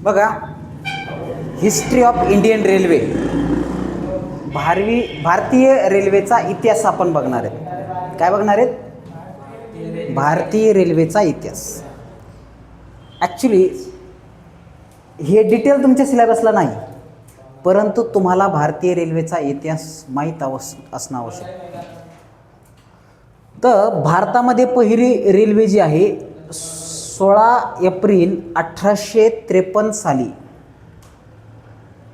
बघा, history of Indian railway, भारतीय रेल्वेचा इतिहास आपण बघणार आहेत. काय बघणार आहेत? भारतीय रेल्वेचा इतिहास. ॲक्च्युली हे डिटेल तुमच्या सिलेबसला नाही, परंतु तुम्हाला भारतीय रेल्वेचा इतिहास माहीत असणं आवश्यक. तर भारतामध्ये पहिली रेल्वे जी आहे 16 एप्रिल 1853 साली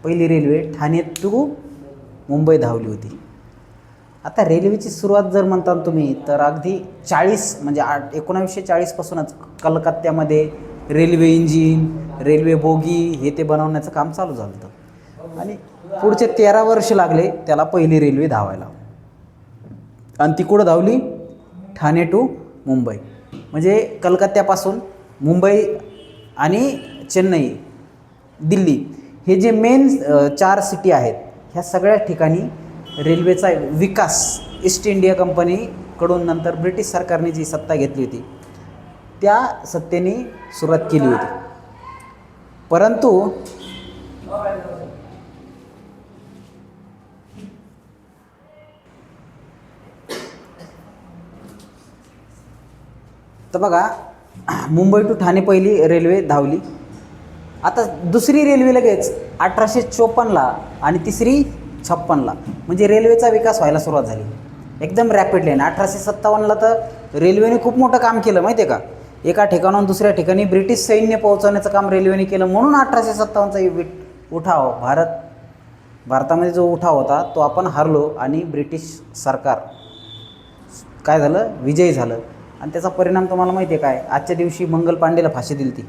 पहिली रेल्वे ठाणे टू मुंबई धावली होती. आता रेल्वेची सुरुवात जर म्हणता तुम्ही तर अगदी 40 म्हणजे 1940 पासूनच कलकत्त्यामध्ये रेल्वे इंजिन, रेल्वे बोगी हे ते बनवण्याचं काम चालू झालं होतं आणि पुढचे 13 वर्ष लागले त्याला पहिली रेल्वे धावायला. आणि ती कुठं धावली? ठाणे टू मुंबई. म्हणजे कलकत्त्यापासून मुंबई आणि चेन्नई, दिल्ली हे जे मेन 4 सिटी आहेत, ह्या सगळ्या ठिकाणी रेल्वेचा विकास ईस्ट इंडिया कंपनीकडून नंतर ब्रिटिश सरकारने जी सत्ता घेतली होती त्या सत्तेने सुरुवात केली होती. परंतु तर बघा, मुंबई टू ठाणे पहिली रेल्वे धावली. आता दुसरी रेल्वे लगेच 1854ला आणि तिसरी 56ला. म्हणजे रेल्वेचा विकास व्हायला सुरुवात झाली एकदम रॅपिडली. आणि 1857ला तर रेल्वेने खूप मोठं काम केलं माहिती आहे का. एका ठिकाणाहून दुसऱ्या ठिकाणी ब्रिटिश सैन्य पोहोचवण्याचं काम रेल्वेने केलं. म्हणून 1857चा उठाव भारतामध्ये जो उठाव होता तो आपण हारलो आणि ब्रिटिश सरकार काय झालं, विजयी झालं. आणि त्याचा परिणाम तुम्हाला माहिती आहे काय? आजच्या दिवशी मंगल पांडेला फाशी दिली ती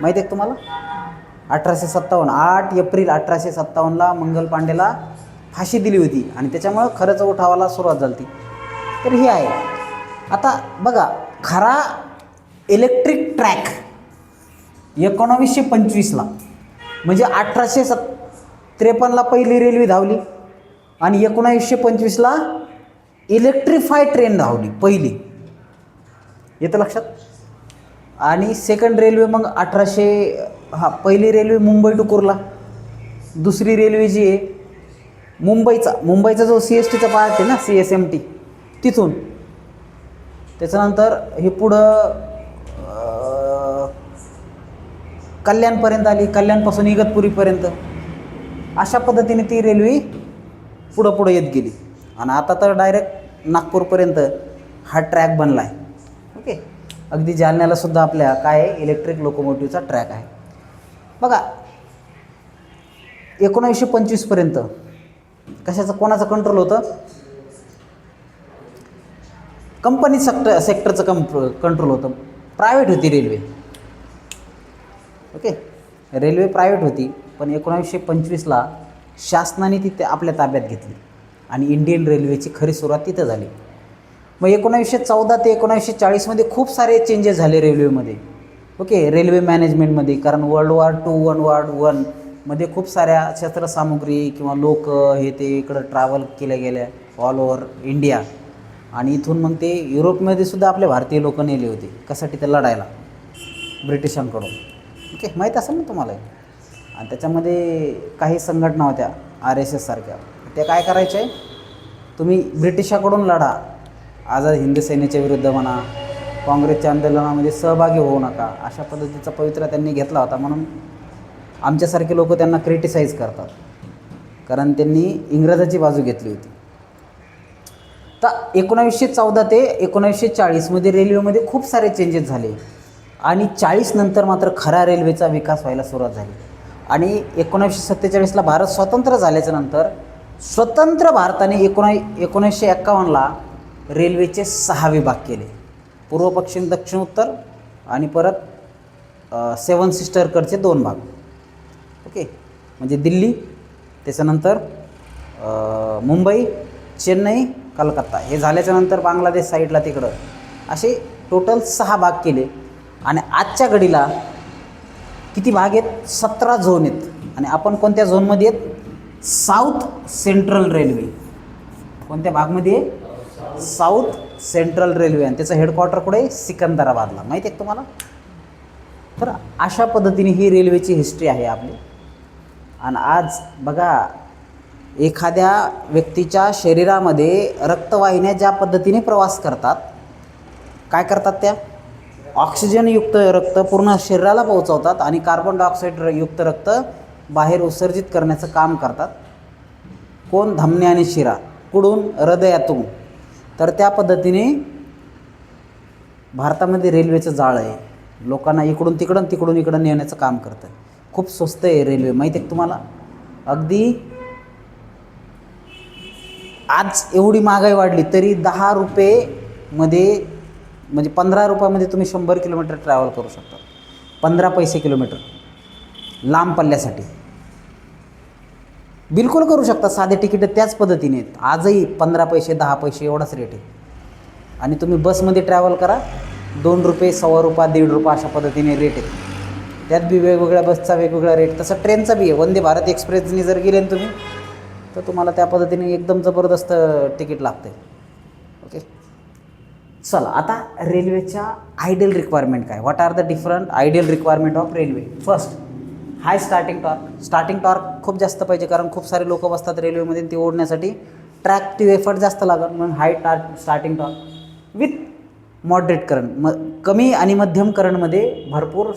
माहिती आहे तुम्हाला? 1857 8 एप्रिल 1857ला मंगल पांडेला फाशी दिली होती आणि त्याच्यामुळं खरंच उठावाला सुरुवात झाली ती. तर ही आहे. आता बघा, खरा इलेक्ट्रिक ट्रॅक 1925ला म्हणजे 1853ला पहिली रेल्वे धावली आणि 1925ला इलेक्ट्रिफाय ट्रेन धावली पहिली. येतं लक्षात? आणि सेकंड रेल्वे मग पहिली रेल्वे मुंबई टू कुर्ला. दुसरी रेल्वे जी आहे मुंबईचा जो CSTचा पार्ट आहे ना, CSMT, तिथून त्याच्यानंतर हे पुढं कल्याणपर्यंत आली, कल्याणपासून इगतपुरीपर्यंत. अशा पद्धतीने ती रेल्वे पुढं येत गेली आणि आता तर डायरेक्ट नागपूरपर्यंत हा ट्रॅक बनला आहे. ओके, अगदी जालन्याला सुद्धा आपल्या काय आहे, इलेक्ट्रिक लोकोमोटिव्हचा ट्रॅक आहे. बघा, 1925पर्यंत कशाचं कोणाचं कंट्रोल होतं? कंपनी सेक्टरचं कंट्रोल होतं. प्रायव्हेट होती रेल्वे. ओके, रेल्वे प्रायव्हेट होती. पण 1925ला शासनाने ती आपल्या ताब्यात घेतली आणि इंडियन रेल्वेची खरी सुरुवात तिथं झाली. मग 1914 ते 1940मध्ये खूप सारे चेंजेस झाले रेल्वेमध्ये. ओके, रेल्वे मॅनेजमेंटमध्ये. कारण World War II, World War I मध्ये खूप साऱ्या शस्त्रसामुग्री किंवा लोक हे ते इकडं ट्रॅव्हल केल्या गेल्या ऑल ओव्हर इंडिया. आणि इथून मग ते युरोपमध्ये सुद्धा आपले भारतीय लोक नेले होते कशासाठी? ते लढायला ब्रिटिशांकडून. ओके, माहीत असेल ना तुम्हाला. आणि त्याच्यामध्ये काही संघटना होत्या RSS सारख्या, त्या काय करायचे, तुम्ही ब्रिटिशाकडून लढा, आझाद हिंद सेनेच्या विरुद्ध म्हणा, काँग्रेसच्या आंदोलनामध्ये सहभागी होऊ नका, अशा पद्धतीचा पवित्रा त्यांनी घेतला होता. म्हणून आमच्यासारखे लोक त्यांना क्रिटिसाईज करतात कारण त्यांनी इंग्रजाची बाजू घेतली होती. तर 1914 ते 1940मध्ये रेल्वेमध्ये खूप सारे चेंजेस झाले आणि 40 नंतर मात्र खऱ्या रेल्वेचा विकास व्हायला सुरुवात झाली. आणि 1947ला भारत स्वतंत्र झाल्याच्या नंतर स्वतंत्र भारताने 1951ला रेल्वेचे 6 विभाग केले, पूर्व पश्चिम दक्षिण उत्तर आणि परत 7 सिस्टरकडचे 2 भाग. ओके, म्हणजे दिल्ली, त्याच्यानंतर मुंबई, चेन्नई, कलकत्ता हे झाल्याच्यानंतर बांगलादेश साईडला तिकडं असे टोटल 6 भाग केले. आणि आजच्या घडीला किती भाग आहेत? 17 झोन आहेत. आणि आपण कोणत्या झोनमध्ये आहेत? South central railway. कोणत्या भागमध्ये आहे? South central railway. आणि त्याचं हेडक्वार्टर कुठे आहे? सिकंदराबादला. माहिती आहे तुम्हाला? तर अशा पद्धतीने ही रेल्वेची हिस्ट्री आहे आपली. आणि आज बघा, एखाद्या व्यक्तीच्या शरीरामध्ये रक्तवाहिन्या ज्या पद्धतीने प्रवास करतात, काय करतात त्या ऑक्सिजनयुक्त रक्त पूर्ण शरीराला पोहोचवतात आणि कार्बन डायऑक्साईड युक्त रक्त बाहेर उत्सर्जित करण्याचं काम करतात. कोण? धमन्या आणि शिरा. कुठून? हृदयातून. तर त्या पद्धतीने भारतामध्ये रेल्वेचं जाळं आहे. लोकांना इकडून तिकडं तिकडून इकडं नेण्याचं काम करतं. खूप स्वस्त आहे रेल्वे, माहिती आहे तुम्हाला. अगदी आज एवढी महागाई वाढली तरी 10 रुपयेमध्ये म्हणजे 15 रुपयामध्ये तुम्ही 100 किलोमीटर ट्रॅव्हल करू शकता. 15 पैसे किलोमीटर लांब पल्ल्यासाठी बिलकुल करू शकता. साधे तिकीट त्याच पद्धतीने आहेत आजही. 15 पैसे 10 पैसे एवढाच रेट आहे. आणि तुम्ही बसमध्ये ट्रॅव्हल करा, 2 रुपये, ₹1.25, ₹1.5 अशा पद्धतीने रेट आहे. त्यात बी वेगवेगळ्या बसचा वेगवेगळा रेट. तसं ट्रेनचा बी आहे. वंदे भारत एक्सप्रेसने जर गेले ना तुम्ही तर तुम्हाला त्या पद्धतीने एकदम जबरदस्त तिकीट लागते. ओके, चला आता रेल्वेच्या आयडियल रिक्वायरमेंट काय. What are the different ideal requirement of railway. First, high starting torque. Starting torque खूप जास्त पाहिजे, कारण खूप सारे लोक बसतात रेल्वेमध्ये. ते ओढण्यासाठी ट्रॅक्टिव्ह एफर्ट जास्त लागत, म्हणून high starting torque with moderate current. कमी आणि मध्यम करंटमध्ये भरपूर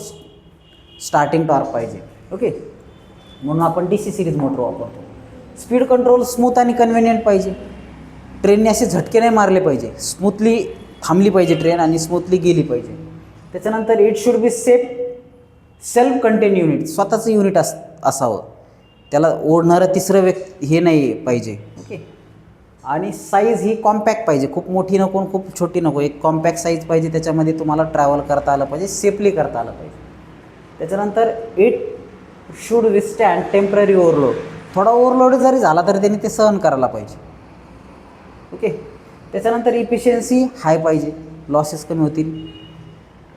स्टार्टिंग टॉर्क पाहिजे. ओके, म्हणून आपण DC सिरीज मोटर वापरतो. स्पीड कंट्रोल स्मूथ आणि कन्व्हिनियंट पाहिजे. ट्रेनने असे झटके नाही मारले पाहिजे. स्मूथली थांबली पाहिजे ट्रेन आणि स्मूथली गेली पाहिजे. त्याच्यानंतर it should be self content unit. स्वतःचं युनिट असावं. त्याला ओढणारं तिसरं हे नाही पाहिजे. ओके, आणि साईज ही कॉम्पॅक्ट पाहिजे. खूप मोठी नको, खूप छोटी नको. एक कॉम्पॅक्ट साईज पाहिजे. त्याच्यामध्ये तुम्हाला ट्रॅव्हल करता आलं पाहिजे, सेफली करता आलं पाहिजे. त्याच्यानंतर इट शुड विस्टँड टेम्पररी ओव्हरलोड. थोडा ओव्हरलोड जरी झाला तरी त्यांनी ते सहन करायला पाहिजे. ओके, त्याच्यानंतर इफिशियन्सी हाय पाहिजे, लॉसेस कमी होतील.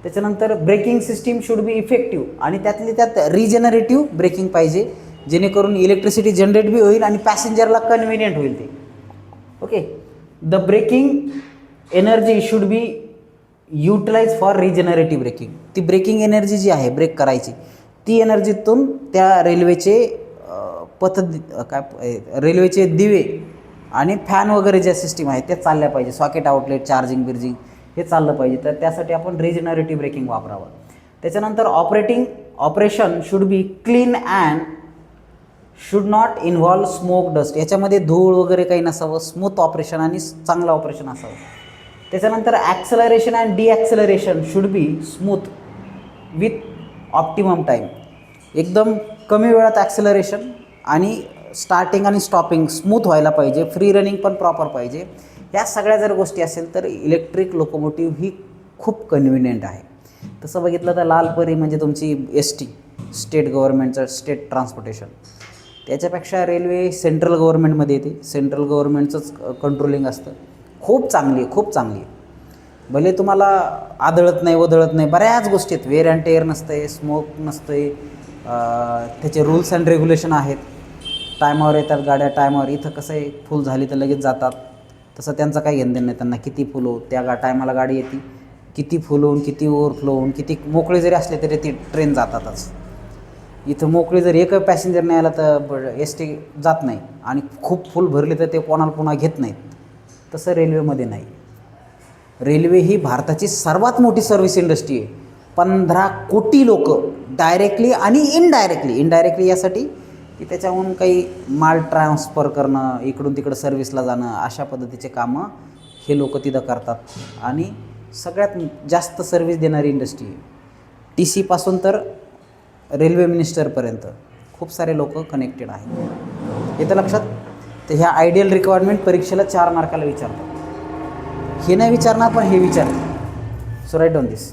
त्याच्यानंतर braking system should be effective, आणि त्यातली त्यात रिजनरेटिव्ह ब्रेकिंग पाहिजे, जेणेकरून इलेक्ट्रिसिटी जनरेट बी होईल आणि पॅसेंजरला कन्व्हिनियंट होईल ते. Okay, the braking energy should be utilize for regenerative braking. ती ब्रेकिंग एनर्जी जी आहे ब्रेक करायची, ती एनर्जीतून त्या रेल्वेचे रेल्वेचे दिवे आणि फॅन वगैरे ज्या सिस्टीम आहेत त्या चालल्या पाहिजे. सॉकेट आउटलेट, चार्जिंग बिर्जिंग हे चाललं पाहिजे. तर त्यासाठी आपण रिजनरेटिव्ह ब्रेकिंग वापरावं. त्याच्यानंतर operation should be clean and should not involve smoke dust. याच्यामध्ये धूळ वगैरे काही नसावं. स्मूथ ऑपरेशन आणि चांगलं ऑपरेशन असावं. त्याच्यानंतर acceleration and deceleration should be smooth with optimum time. एकदम कमी वेळात ॲक्सेलरेशन आणि स्टार्टिंग आणि स्टॉपिंग स्मूथ व्हायला पाहिजे. फ्री रनिंग पण प्रॉपर पाहिजे. ह्या सगळ्या जर गोष्टी असेल तर इलेक्ट्रिक लोकोमोटिव्ह ही खूप कन्व्हिनियंट आहे. तसं बघितलं तर लालपरी म्हणजे तुमची ST, स्टेट गव्हर्नमेंटचं स्टेट ट्रान्सपोर्टेशन. त्याच्यापेक्षा रेल्वे सेंट्रल गव्हर्नमेंटमध्ये येते. सेंट्रल गव्हर्नमेंटचंच कंट्रोलिंग असतं. खूप चांगली आहे, खूप चांगली आहे. भले तुम्हाला आदळत नाही, वदळत नाही, बऱ्याच गोष्टी आहेत. वेअर अँड टेअर नसते, स्मोक नसते. त्याचे रूल्स अँड रेग्युलेशन आहेत. टायमावर येतात गाड्या, टायमावर. इथं कसं आहे, फुल झाली तर लगेच जातात. तसं त्यांचं काही घेणं नाही. त्यांना किती फुल हो, त्या टायमाला गाडी येते. किती फुल होऊन, किती ओव्हरफ्लो होऊन, किती मोकळे जरी असले तरी ती ट्रेन जातातच. इथं मोकळी जर एक पॅसेंजर नाही आला तर ST जात नाही. आणि खूप फुल भरली तर ते कोणाला पुन्हा घेत नाहीत. तसं रेल्वेमध्ये नाही. रेल्वे ही भारताची सर्वात मोठी सर्व्हिस इंडस्ट्री आहे. 15 कोटी लोक डायरेक्टली आणि इनडायरेक्टली यासाठी की त्याच्याहून काही माल ट्रान्सफर करणं, इकडून तिकडं सर्व्हिसला जाणं, अशा पद्धतीचे कामं हे लोक तिथं करतात. आणि सगळ्यात जास्त सर्व्हिस देणारी इंडस्ट्री आहे. TC पासून तर रेल्वे मिनिस्टरपर्यंत खूप सारे लोक कनेक्टेड आहेत. येतं लक्षात. तर ह्या आयडियल रिक्वायरमेंट परीक्षेला 4 मार्काला विचारतात. हे नाही विचारणार पण हे विचारतात. सो राईट डाऊन दिस.